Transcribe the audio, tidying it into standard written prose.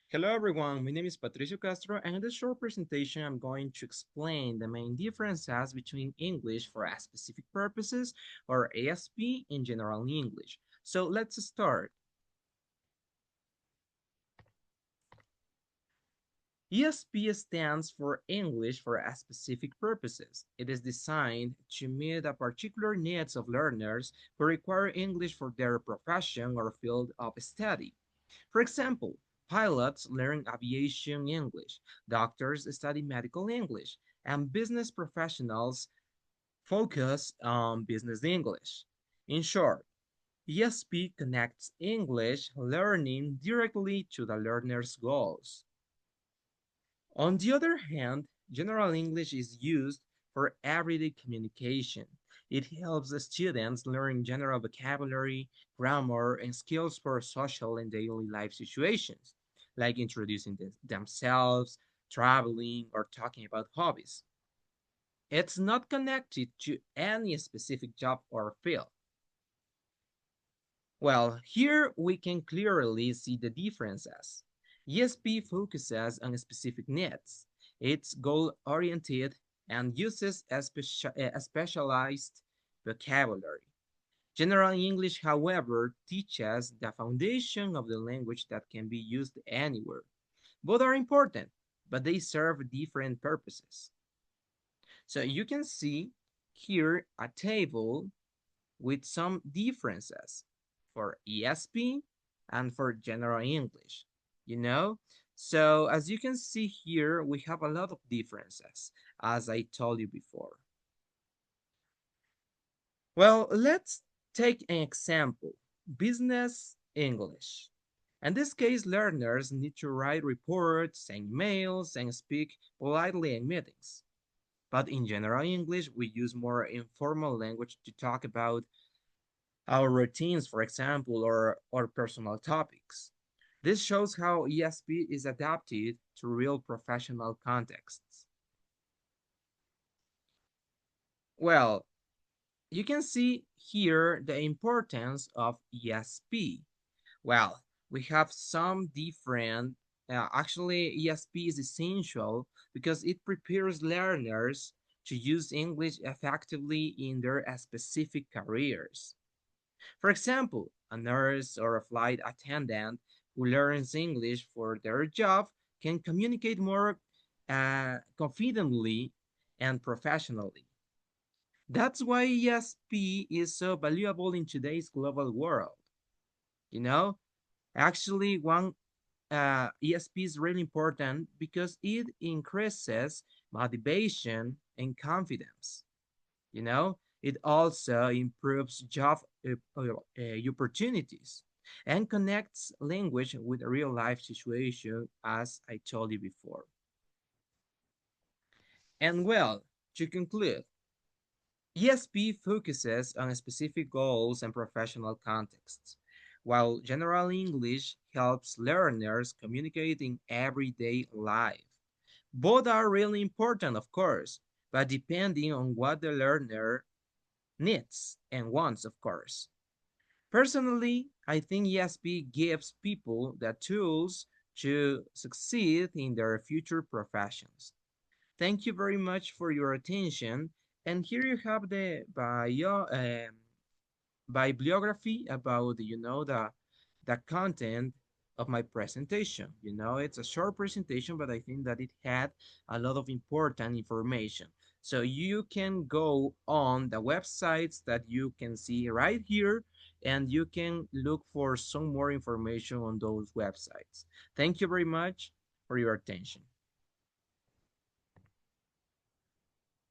Hello everyone, my name is Patricio Castro and in this short presentation I'm going to explain the main differences between English for specific purposes or ESP in general English. So let's start. ESP stands for English for specific purposes. It is designed to meet the particular needs of learners who require English for their profession or field of study. For example, pilots learn aviation English, doctors study medical English, and business professionals focus on business English. In short, ESP connects English learning directly to the learner's goals. On the other hand, general English is used for everyday communication. It helps the students learn general vocabulary, grammar, and skills for social and daily life situations, like introducing themselves, traveling, or talking about hobbies. It's not connected to any specific job or field. Well, here we can clearly see the differences. ESP focuses on specific needs. It's goal-oriented and uses a specialized vocabulary. General English, however, teaches the foundation of the language that can be used anywhere. Both are important, but they serve different purposes. So you can see here a table with some differences for ESP and for general English, you know? So as you can see here, we have a lot of differences, as I told you before. Well, let's take an example, business English. In this case, learners need to write reports, send emails, and speak politely in meetings. But in general English, we use more informal language to talk about our routines, for example, or personal topics. This shows how ESP is adapted to real professional contexts. Well, you can see here the importance of ESP. Well, we have some different, actually ESP is essential because it prepares learners to use English effectively in their specific careers. For example, a nurse or a flight attendant who learns English for their job can communicate more confidently and professionally. That's why ESP is so valuable in today's global world. You know, actually, one ESP is really important because it increases motivation and confidence. You know, it also improves job opportunities and connects language with a real life situation, as I told you before. And well, to conclude, ESP focuses on specific goals and professional contexts, while general English helps learners communicate in everyday life. Both are really important, of course, but depending on what the learner needs and wants, of course. Personally, I think ESP gives people the tools to succeed in their future professions. Thank you very much for your attention. And here you have the bibliography about, the content of my presentation. It's a short presentation, but I think that it had a lot of important information. So you can go on the websites that you can see right here, and you can look for some more information on those websites. Thank you very much for your attention.